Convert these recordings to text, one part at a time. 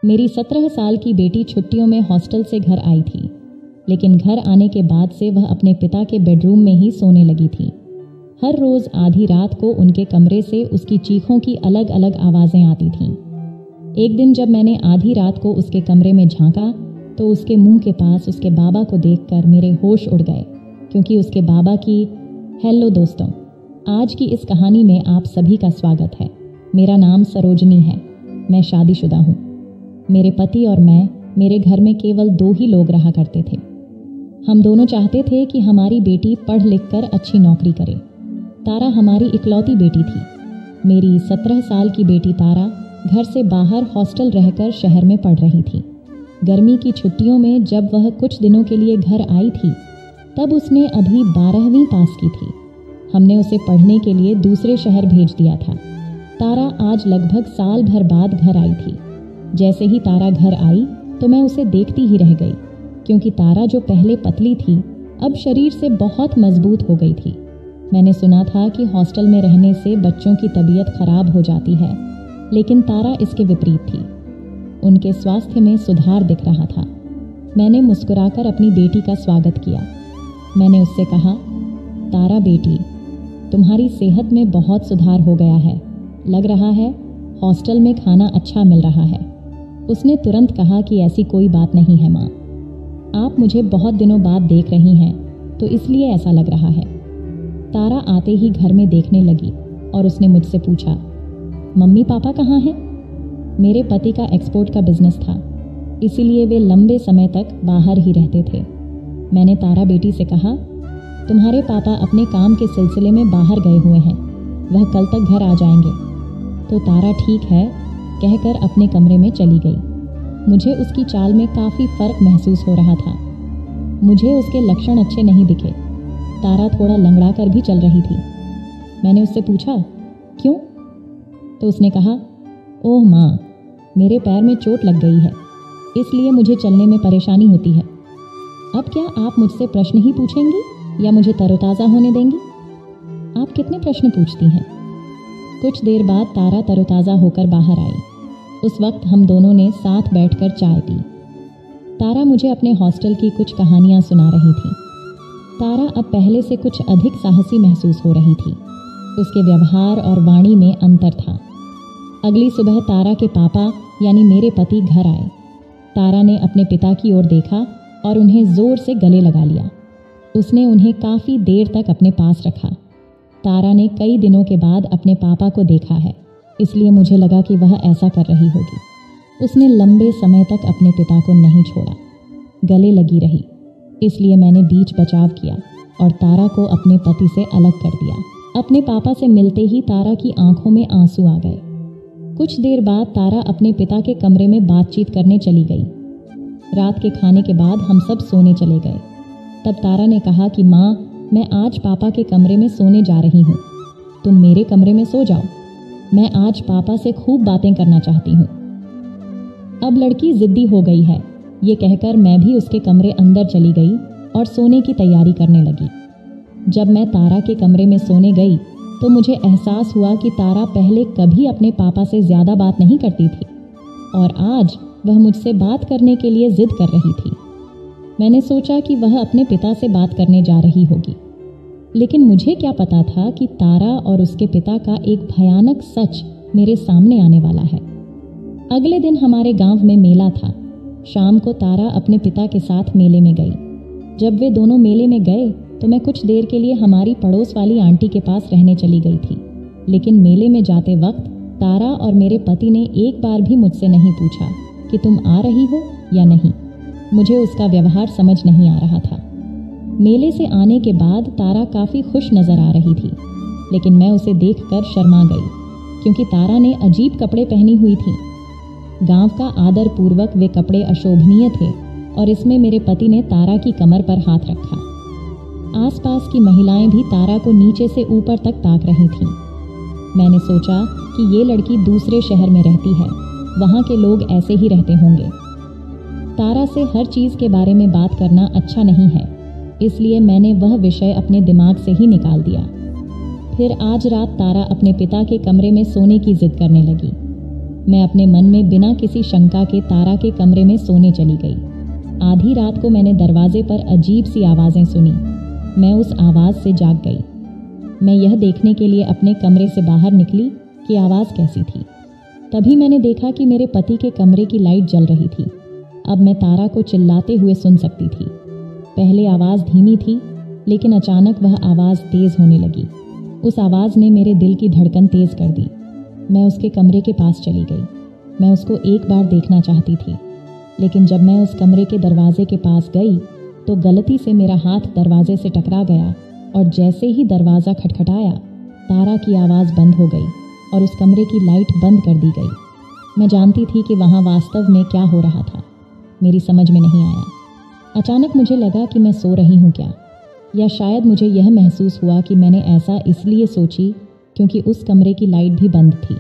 मेरी 17 साल की बेटी छुट्टियों में हॉस्टल से घर आई थी, लेकिन घर आने के बाद से वह अपने पिता के बेडरूम में ही सोने लगी थी। हर रोज़ आधी रात को उनके कमरे से उसकी चीखों की अलग अलग आवाज़ें आती थीं। एक दिन जब मैंने आधी रात को उसके कमरे में झांका तो उसके मुंह के पास उसके बाबा को देखकर मेरे होश उड़ गए, क्योंकि उसके बाबा की हेलो दोस्तों, आज की इस कहानी में आप सभी का स्वागत है। मेरा नाम सरोजनी है। मैं शादीशुदा हूँ। मेरे पति और मैं, मेरे घर में केवल 2 ही लोग रहा करते थे। हम दोनों चाहते थे कि हमारी बेटी पढ़ लिख कर अच्छी नौकरी करे। तारा हमारी इकलौती बेटी थी। मेरी 17 साल की बेटी तारा घर से बाहर हॉस्टल रहकर शहर में पढ़ रही थी। गर्मी की छुट्टियों में जब वह कुछ दिनों के लिए घर आई थी, तब उसने अभी 12वीं पास की थी। हमने उसे पढ़ने के लिए दूसरे शहर भेज दिया था। तारा आज लगभग साल भर बाद घर आई थी। जैसे ही तारा घर आई तो मैं उसे देखती ही रह गई, क्योंकि तारा जो पहले पतली थी, अब शरीर से बहुत मजबूत हो गई थी। मैंने सुना था कि हॉस्टल में रहने से बच्चों की तबीयत खराब हो जाती है, लेकिन तारा इसके विपरीत थी। उनके स्वास्थ्य में सुधार दिख रहा था। मैंने मुस्कुराकर अपनी बेटी का स्वागत किया। मैंने उससे कहा, तारा बेटी, तुम्हारी सेहत में बहुत सुधार हो गया है। लग रहा है हॉस्टल में खाना अच्छा मिल रहा है। उसने तुरंत कहा कि ऐसी कोई बात नहीं है माँ। आप मुझे बहुत दिनों बाद देख रही हैं, तो इसलिए ऐसा लग रहा है। तारा आते ही घर में देखने लगी और उसने मुझसे पूछा, मम्मी पापा कहाँ हैं? मेरे पति का एक्सपोर्ट का बिजनेस था, इसीलिए वे लंबे समय तक बाहर ही रहते थे। मैंने तारा बेटी से कहा, तुम्हारे पापा अपने काम के सिलसिले में बाहर गए हुए हैं, वह कल तक घर आ जाएंगे। तो तारा ठीक है कहकर अपने कमरे में चली गई। मुझे उसकी चाल में काफ़ी फ़र्क महसूस हो रहा था। मुझे उसके लक्षण अच्छे नहीं दिखे। तारा थोड़ा लंगड़ा कर भी चल रही थी। मैंने उससे पूछा, क्यों? तो उसने कहा, ओह माँ, मेरे पैर में चोट लग गई है, इसलिए मुझे चलने में परेशानी होती है। अब क्या आप मुझसे प्रश्न ही पूछेंगी या मुझे तरोताज़ा होने देंगी? आप कितने प्रश्न पूछती हैं? कुछ देर बाद तारा तरोताज़ा होकर बाहर आई। उस वक्त हम दोनों ने साथ बैठकर चाय पी। तारा मुझे अपने हॉस्टल की कुछ कहानियाँ सुना रही थी। तारा अब पहले से कुछ अधिक साहसी महसूस हो रही थी। उसके व्यवहार और वाणी में अंतर था। अगली सुबह तारा के पापा यानी मेरे पति घर आए। तारा ने अपने पिता की ओर देखा और उन्हें ज़ोर से गले लगा लिया। उसने उन्हें काफ़ी देर तक अपने पास रखा। तारा ने कई दिनों के बाद अपने पापा को देखा है, इसलिए मुझे लगा कि वह ऐसा कर रही होगी। उसने लंबे समय तक अपने पिता को नहीं छोड़ा, गले लगी रही। इसलिए मैंने बीच बचाव किया और तारा को अपने पति से अलग कर दिया। अपने पापा से मिलते ही तारा की आंखों में आंसू आ गए। कुछ देर बाद तारा अपने पिता के कमरे में बातचीत करने चली गई। रात के खाने के बाद हम सब सोने चले गए। तब तारा ने कहा कि माँ, मैं आज पापा के कमरे में सोने जा रही हूँ, तुम मेरे कमरे में सो जाओ। मैं आज पापा से खूब बातें करना चाहती हूँ। अब लड़की जिद्दी हो गई है, ये कहकर मैं भी उसके कमरे अंदर चली गई और सोने की तैयारी करने लगी। जब मैं तारा के कमरे में सोने गई तो मुझे एहसास हुआ कि तारा पहले कभी अपने पापा से ज़्यादा बात नहीं करती थी और आज वह मुझसे बात करने के लिए जिद कर रही थी। मैंने सोचा कि वह अपने पिता से बात करने जा रही होगी, लेकिन मुझे क्या पता था कि तारा और उसके पिता का एक भयानक सच मेरे सामने आने वाला है। अगले दिन हमारे गांव में मेला था। शाम को तारा अपने पिता के साथ मेले में गई। जब वे दोनों मेले में गए तो मैं कुछ देर के लिए हमारी पड़ोस वाली आंटी के पास रहने चली गई थी, लेकिन मेले में जाते वक्त तारा और मेरे पति ने एक बार भी मुझसे नहीं पूछा कि तुम आ रही हो या नहीं। मुझे उसका व्यवहार समझ नहीं आ रहा था। मेले से आने के बाद तारा काफ़ी खुश नज़र आ रही थी, लेकिन मैं उसे देखकर शर्मा गई, क्योंकि तारा ने अजीब कपड़े पहनी हुई थी। गांव का आदर पूर्वक वे कपड़े अशोभनीय थे और इसमें मेरे पति ने तारा की कमर पर हाथ रखा। आसपास की महिलाएं भी तारा को नीचे से ऊपर तक ताक रही थीं। मैंने सोचा कि ये लड़की दूसरे शहर में रहती है, वहाँ के लोग ऐसे ही रहते होंगे। तारा से हर चीज़ के बारे में बात करना अच्छा नहीं है, इसलिए मैंने वह विषय अपने दिमाग से ही निकाल दिया। फिर आज रात तारा अपने पिता के कमरे में सोने की जिद करने लगी। मैं अपने मन में बिना किसी शंका के तारा के कमरे में सोने चली गई। आधी रात को मैंने दरवाजे पर अजीब सी आवाज़ें सुनी। मैं उस आवाज़ से जाग गई। मैं यह देखने के लिए अपने कमरे से बाहर निकली कि आवाज़ कैसी थी। तभी मैंने देखा कि मेरे पति के कमरे की लाइट जल रही थी। अब मैं तारा को चिल्लाते हुए सुन सकती थी। पहले आवाज़ धीमी थी, लेकिन अचानक वह आवाज़ तेज़ होने लगी। उस आवाज़ ने मेरे दिल की धड़कन तेज़ कर दी। मैं उसके कमरे के पास चली गई। मैं उसको एक बार देखना चाहती थी, लेकिन जब मैं उस कमरे के दरवाजे के पास गई तो गलती से मेरा हाथ दरवाजे से टकरा गया और जैसे ही दरवाज़ा खटखटाया, तारा की आवाज़ बंद हो गई और उस कमरे की लाइट बंद कर दी गई। मैं जानती थी कि वहाँ वास्तव में क्या हो रहा था। मेरी समझ में नहीं आया। अचानक मुझे लगा कि मैं सो रही हूँ क्या, या शायद मुझे यह महसूस हुआ कि मैंने ऐसा इसलिए सोची क्योंकि उस कमरे की लाइट भी बंद थी।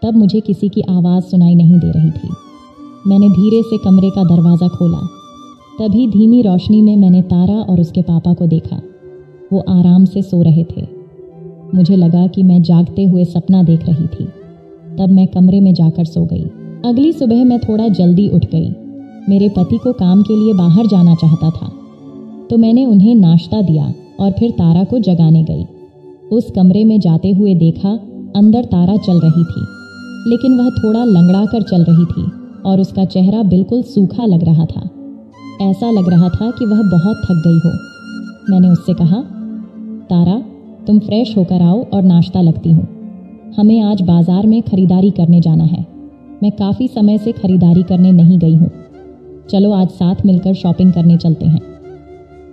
तब मुझे किसी की आवाज़ सुनाई नहीं दे रही थी। मैंने धीरे से कमरे का दरवाज़ा खोला। तभी धीमी रोशनी में मैंने तारा और उसके पापा को देखा। वो आराम से सो रहे थे। मुझे लगा कि मैं जागते हुए सपना देख रही थी। तब मैं कमरे में जाकर सो गई। अगली सुबह मैं थोड़ा जल्दी उठ गई। मेरे पति को काम के लिए बाहर जाना चाहता था, तो मैंने उन्हें नाश्ता दिया और फिर तारा को जगाने गई। उस कमरे में जाते हुए देखा, अंदर तारा चल रही थी, लेकिन वह थोड़ा लंगड़ा कर चल रही थी और उसका चेहरा बिल्कुल सूखा लग रहा था। ऐसा लग रहा था कि वह बहुत थक गई हो। मैंने उससे कहा, तारा, तुम फ्रेश होकर आओ और नाश्ता लगती हूँ। हमें आज बाज़ार में खरीदारी करने जाना है। मैं काफ़ी समय से खरीदारी करने नहीं गई हूँ। चलो आज साथ मिलकर शॉपिंग करने चलते हैं।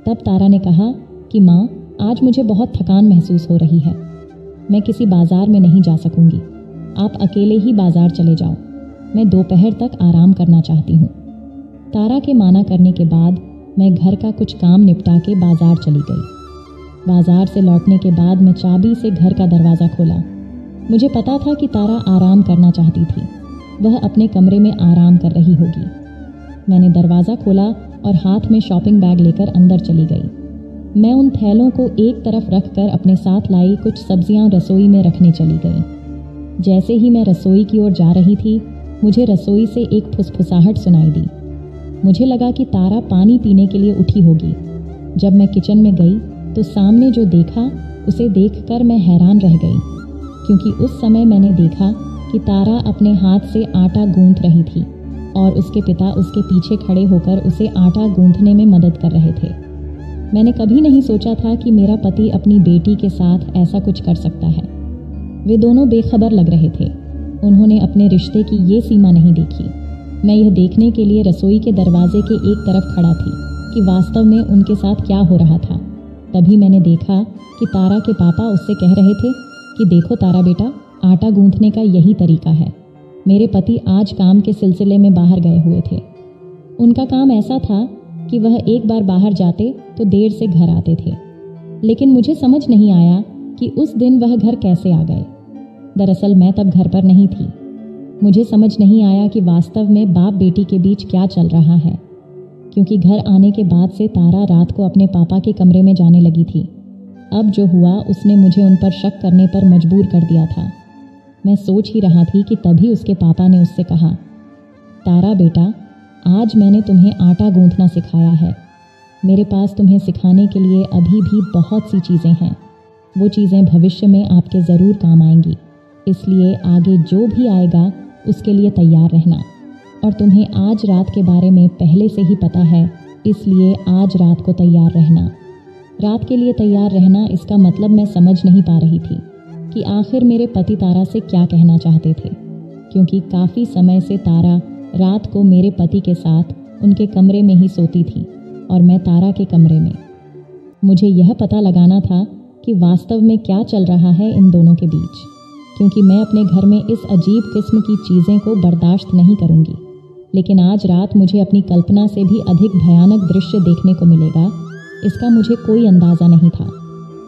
तब तारा ने कहा कि माँ, आज मुझे बहुत थकान महसूस हो रही है। मैं किसी बाज़ार में नहीं जा सकूंगी। आप अकेले ही बाज़ार चले जाओ। मैं दोपहर तक आराम करना चाहती हूँ। तारा के माना करने के बाद मैं घर का कुछ काम निपटा के बाज़ार चली गई। बाज़ार से लौटने के बाद मैं चाबी से घर का दरवाज़ा खोला। मुझे पता था कि तारा आराम करना चाहती थी। वह अपने कमरे में आराम कर रही होगी। मैंने दरवाज़ा खोला और हाथ में शॉपिंग बैग लेकर अंदर चली गई। मैं उन थैलों को एक तरफ रखकर अपने साथ लाई कुछ सब्जियां रसोई में रखने चली गई। जैसे ही मैं रसोई की ओर जा रही थी, मुझे रसोई से एक फुसफुसाहट सुनाई दी। मुझे लगा कि तारा पानी पीने के लिए उठी होगी। जब मैं किचन में गई तो सामने जो देखा, उसे देखकर मैं हैरान रह गई, क्योंकि उस समय मैंने देखा कि तारा अपने हाथ से आटा गूंथ रही थी और उसके पिता उसके पीछे खड़े होकर उसे आटा गूंथने में मदद कर रहे थे। मैंने कभी नहीं सोचा था कि मेरा पति अपनी बेटी के साथ ऐसा कुछ कर सकता है। वे दोनों बेखबर लग रहे थे। उन्होंने अपने रिश्ते की ये सीमा नहीं देखी। मैं यह देखने के लिए रसोई के दरवाजे के एक तरफ खड़ा थी कि वास्तव में उनके साथ क्या हो रहा था। तभी मैंने देखा कि तारा के पापा उससे कह रहे थे कि देखो तारा बेटा, आटा गूंथने का यही तरीका है। मेरे पति आज काम के सिलसिले में बाहर गए हुए थे। उनका काम ऐसा था कि वह एक बार बाहर जाते तो देर से घर आते थे, लेकिन मुझे समझ नहीं आया कि उस दिन वह घर कैसे आ गए। दरअसल मैं तब घर पर नहीं थी। मुझे समझ नहीं आया कि वास्तव में बाप बेटी के बीच क्या चल रहा है, क्योंकि घर आने के बाद से तारा रात को अपने पापा के कमरे में जाने लगी थी। अब जो हुआ उसने मुझे उन पर शक करने पर मजबूर कर दिया था। मैं सोच ही रहा थी कि तभी उसके पापा ने उससे कहा, तारा बेटा, आज मैंने तुम्हें आटा गूंथना सिखाया है। मेरे पास तुम्हें सिखाने के लिए अभी भी बहुत सी चीज़ें हैं। वो चीज़ें भविष्य में आपके ज़रूर काम आएंगी, इसलिए आगे जो भी आएगा उसके लिए तैयार रहना। और तुम्हें आज रात के बारे में पहले से ही पता है, इसलिए आज रात को तैयार रहना। रात के लिए तैयार रहना, इसका मतलब मैं समझ नहीं पा रही थी कि आखिर मेरे पति तारा से क्या कहना चाहते थे, क्योंकि काफ़ी समय से तारा रात को मेरे पति के साथ उनके कमरे में ही सोती थी और मैं तारा के कमरे में। मुझे यह पता लगाना था कि वास्तव में क्या चल रहा है इन दोनों के बीच, क्योंकि मैं अपने घर में इस अजीब किस्म की चीज़ें को बर्दाश्त नहीं करूंगी। लेकिन आज रात मुझे अपनी कल्पना से भी अधिक भयानक दृश्य देखने को मिलेगा, इसका मुझे कोई अंदाज़ा नहीं था।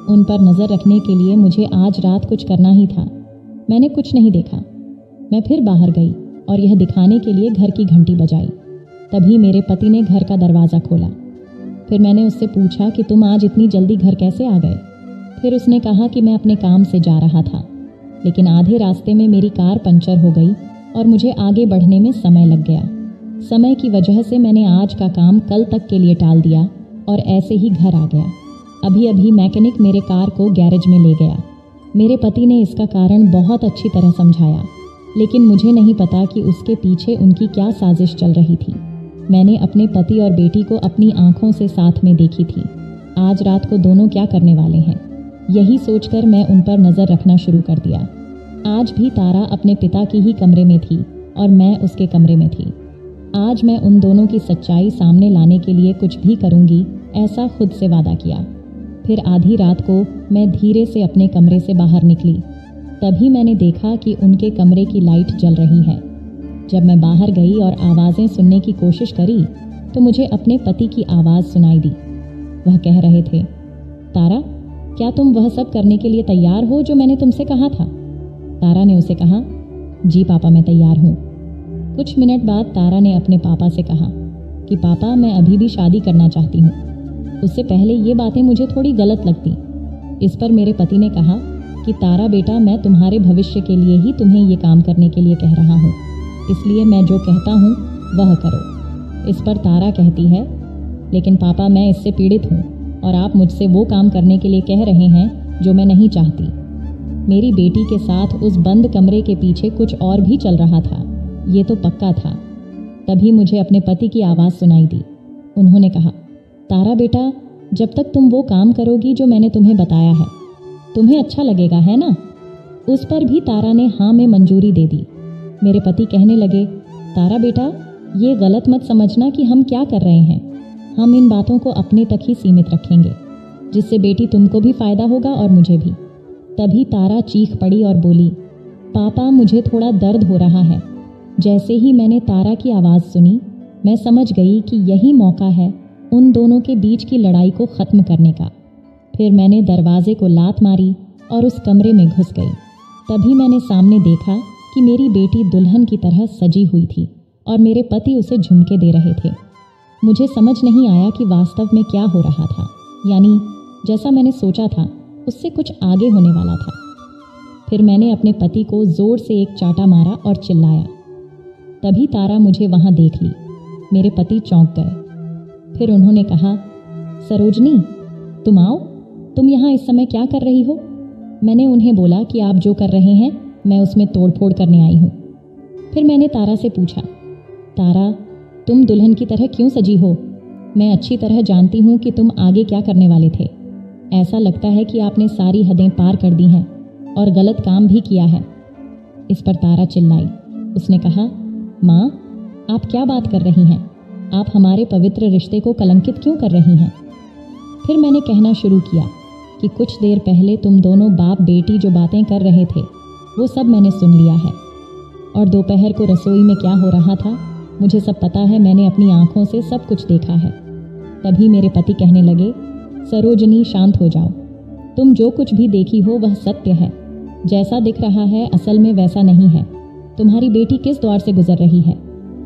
उन पर नज़र रखने के लिए मुझे आज रात कुछ करना ही था। मैंने कुछ नहीं देखा। मैं फिर बाहर गई और यह दिखाने के लिए घर की घंटी बजाई। तभी मेरे पति ने घर का दरवाज़ा खोला। फिर मैंने उससे पूछा कि तुम आज इतनी जल्दी घर कैसे आ गए। फिर उसने कहा कि मैं अपने काम से जा रहा था, लेकिन आधे रास्ते में मेरी कार पंचर हो गई और मुझे आगे बढ़ने में समय लग गया। समय की वजह से मैंने आज का काम कल तक के लिए टाल दिया और ऐसे ही घर आ गया। अभी अभी मैकेनिक मेरे कार को गैरेज में ले गया। मेरे पति ने इसका कारण बहुत अच्छी तरह समझाया, लेकिन मुझे नहीं पता कि उसके पीछे उनकी क्या साजिश चल रही थी। मैंने अपने पति और बेटी को अपनी आंखों से साथ में देखी थी। आज रात को दोनों क्या करने वाले हैं, यही सोचकर मैं उन पर नज़र रखना शुरू कर दिया। आज भी तारा अपने पिता की ही कमरे में थी और मैं उसके कमरे में थी। आज मैं उन दोनों की सच्चाई सामने लाने के लिए कुछ भी करूंगी, ऐसा खुद से वादा किया। फिर आधी रात को मैं धीरे से अपने कमरे से बाहर निकली। तभी मैंने देखा कि उनके कमरे की लाइट जल रही है। जब मैं बाहर गई और आवाज़ें सुनने की कोशिश करी तो मुझे अपने पति की आवाज़ सुनाई दी। वह कह रहे थे, तारा, क्या तुम वह सब करने के लिए तैयार हो जो मैंने तुमसे कहा था? तारा ने उसे कहा, जी पापा, मैं तैयार हूँ। कुछ मिनट बाद तारा ने अपने पापा से कहा कि पापा, मैं अभी भी शादी करना चाहती हूँ। उससे पहले ये बातें मुझे थोड़ी गलत लगती। इस पर मेरे पति ने कहा कि तारा बेटा, मैं तुम्हारे भविष्य के लिए ही तुम्हें ये काम करने के लिए कह रहा हूँ, इसलिए मैं जो कहता हूँ वह करो। इस पर तारा कहती है, लेकिन पापा, मैं इससे पीड़ित हूँ और आप मुझसे वो काम करने के लिए कह रहे हैं जो मैं नहीं चाहती। मेरी बेटी के साथ उस बंद कमरे के पीछे कुछ और भी चल रहा था, ये तो पक्का था। तभी मुझे अपने पति की आवाज़ सुनाई दी। उन्होंने कहा, तारा बेटा, जब तक तुम वो काम करोगी जो मैंने तुम्हें बताया है, तुम्हें अच्छा लगेगा, है ना? उस पर भी तारा ने हाँ में मंजूरी दे दी। मेरे पति कहने लगे, तारा बेटा, ये गलत मत समझना कि हम क्या कर रहे हैं। हम इन बातों को अपने तक ही सीमित रखेंगे, जिससे बेटी तुमको भी फ़ायदा होगा और मुझे भी। तभी तारा चीख पड़ी और बोली, पापा, मुझे थोड़ा दर्द हो रहा है। जैसे ही मैंने तारा की आवाज़ सुनी, मैं समझ गई कि यही मौका है उन दोनों के बीच की लड़ाई को ख़त्म करने का। फिर मैंने दरवाजे को लात मारी और उस कमरे में घुस गई। तभी मैंने सामने देखा कि मेरी बेटी दुल्हन की तरह सजी हुई थी और मेरे पति उसे झुमके दे रहे थे। मुझे समझ नहीं आया कि वास्तव में क्या हो रहा था, यानी जैसा मैंने सोचा था उससे कुछ आगे होने वाला था। फिर मैंने अपने पति को ज़ोर से एक चाटा मारा और चिल्लाया। तभी तारा मुझे वहाँ देख ली। मेरे पति चौंक गए। फिर उन्होंने कहा, सरोजनी, तुम आओ, तुम यहाँ इस समय क्या कर रही हो? मैंने उन्हें बोला कि आप जो कर रहे हैं मैं उसमें तोड़फोड़ करने आई हूँ। फिर मैंने तारा से पूछा, तारा, तुम दुल्हन की तरह क्यों सजी हो? मैं अच्छी तरह जानती हूँ कि तुम आगे क्या करने वाले थे। ऐसा लगता है कि आपने सारी हदें पार कर दी हैं और गलत काम भी किया है। इस पर तारा चिल्लाई। उसने कहा, माँ, आप क्या बात कर रही हैं? आप हमारे पवित्र रिश्ते को कलंकित क्यों कर रही हैं? फिर मैंने कहना शुरू किया कि कुछ देर पहले तुम दोनों बाप बेटी जो बातें कर रहे थे वो सब मैंने सुन लिया है, और दोपहर को रसोई में क्या हो रहा था मुझे सब पता है। मैंने अपनी आंखों से सब कुछ देखा है। तभी मेरे पति कहने लगे, सरोजनी, शांत हो जाओ। तुम जो कुछ भी देखी हो वह सत्य है। जैसा दिख रहा है असल में वैसा नहीं है। तुम्हारी बेटी किस द्वार से गुजर रही है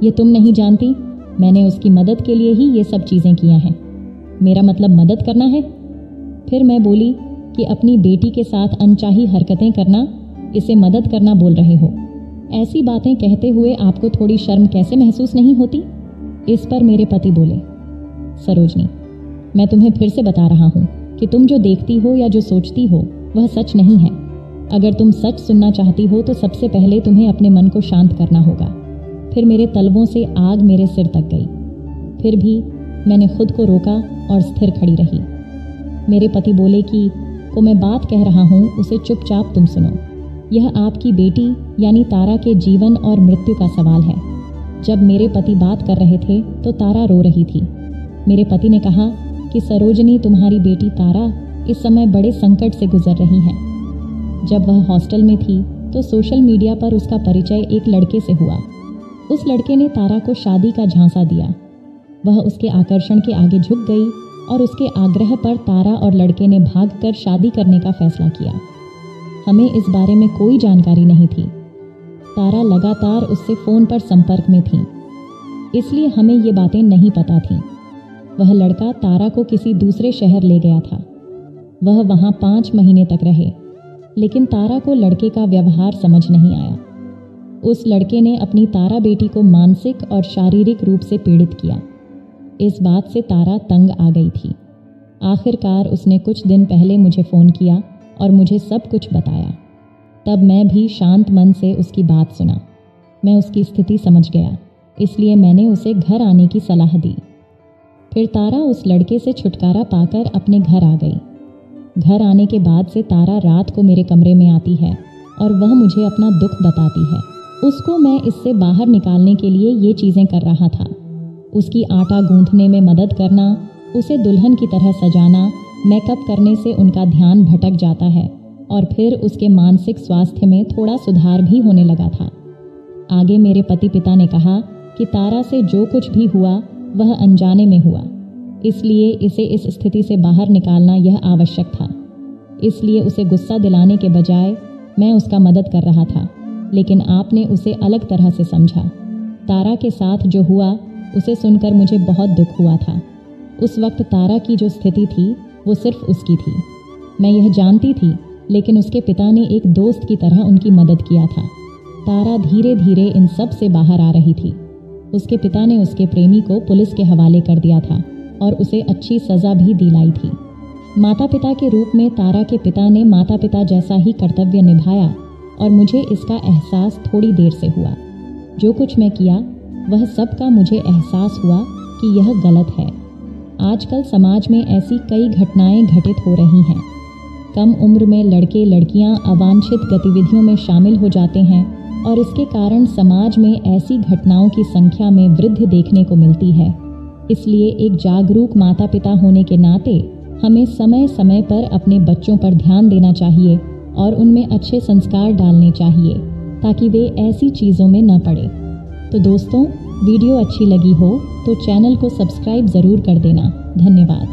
ये तुम नहीं जानती। मैंने उसकी मदद के लिए ही ये सब चीज़ें किया हैं। मेरा मतलब मदद करना है। फिर मैं बोली कि अपनी बेटी के साथ अनचाही हरकतें करना, इसे मदद करना बोल रहे हो। ऐसी बातें कहते हुए आपको थोड़ी शर्म कैसे महसूस नहीं होती? इस पर मेरे पति बोले, सरोजनी, मैं तुम्हें फिर से बता रहा हूँ कि तुम जो देखती हो या जो सोचती हो वह सच नहीं है। अगर तुम सच सुनना चाहती हो तो सबसे पहले तुम्हें अपने मन को शांत करना होगा। फिर मेरे तलवों से आग मेरे सिर तक गई। फिर भी मैंने खुद को रोका और स्थिर खड़ी रही। मेरे पति बोले कि को मैं बात कह रहा हूँ उसे चुपचाप तुम सुनो। यह आपकी बेटी यानी तारा के जीवन और मृत्यु का सवाल है। जब मेरे पति बात कर रहे थे तो तारा रो रही थी। मेरे पति ने कहा कि सरोजनी, तुम्हारी बेटी तारा इस समय बड़े संकट से गुजर रही है। जब वह हॉस्टल में थी तो सोशल मीडिया पर उसका परिचय एक लड़के से हुआ। उस लड़के ने तारा को शादी का झांसा दिया। वह उसके आकर्षण के आगे झुक गई और उसके आग्रह पर तारा और लड़के ने भागकर शादी करने का फैसला किया। हमें इस बारे में कोई जानकारी नहीं थी। तारा लगातार उससे फ़ोन पर संपर्क में थी, इसलिए हमें ये बातें नहीं पता थीं। वह लड़का तारा को किसी दूसरे शहर ले गया था। वह वहाँ 5 महीने तक रहे, लेकिन तारा को लड़के का व्यवहार समझ नहीं आया। उस लड़के ने अपनी तारा बेटी को मानसिक और शारीरिक रूप से पीड़ित किया। इस बात से तारा तंग आ गई थी। आखिरकार उसने कुछ दिन पहले मुझे फ़ोन किया और मुझे सब कुछ बताया। तब मैं भी शांत मन से उसकी बात सुना। मैं उसकी स्थिति समझ गया, इसलिए मैंने उसे घर आने की सलाह दी। फिर तारा उस लड़के से छुटकारा पाकर अपने घर आ गई। घर आने के बाद से तारा रात को मेरे कमरे में आती है और वह मुझे अपना दुख बताती है। उसको मैं इससे बाहर निकालने के लिए ये चीज़ें कर रहा था। उसकी आटा गूंथने में मदद करना, उसे दुल्हन की तरह सजाना, मेकअप करने से उनका ध्यान भटक जाता है और फिर उसके मानसिक स्वास्थ्य में थोड़ा सुधार भी होने लगा था। आगे मेरे पति पिता ने कहा कि तारा से जो कुछ भी हुआ वह अनजाने में हुआ, इसलिए इसे इस स्थिति से बाहर निकालना यह आवश्यक था। इसलिए उसे गुस्सा दिलाने के बजाय मैं उसका मदद कर रहा था, लेकिन आपने उसे अलग तरह से समझा। तारा के साथ जो हुआ उसे सुनकर मुझे बहुत दुख हुआ था। उस वक्त तारा की जो स्थिति थी वो सिर्फ उसकी थी। मैं यह जानती थी, लेकिन उसके पिता ने एक दोस्त की तरह उनकी मदद किया था। तारा धीरे धीरे इन सब से बाहर आ रही थी। उसके पिता ने उसके प्रेमी को पुलिस के हवाले कर दिया था और उसे अच्छी सज़ा भी दिलाई थी। माता पिता के रूप में तारा के पिता ने माता पिता जैसा ही कर्तव्य निभाया और मुझे इसका एहसास थोड़ी देर से हुआ। जो कुछ मैं किया वह सब का मुझे एहसास हुआ कि यह गलत है। आजकल समाज में ऐसी कई घटनाएं घटित हो रही हैं। कम उम्र में लड़के लड़कियां अवांछित गतिविधियों में शामिल हो जाते हैं और इसके कारण समाज में ऐसी घटनाओं की संख्या में वृद्धि देखने को मिलती है। इसलिए एक जागरूक माता पिता होने के नाते हमें समय समय पर अपने बच्चों पर ध्यान देना चाहिए और उनमें अच्छे संस्कार डालने चाहिए ताकि वे ऐसी चीज़ों में न पड़े। तो दोस्तों, वीडियो अच्छी लगी हो तो चैनल को सब्सक्राइब ज़रूर कर देना। धन्यवाद।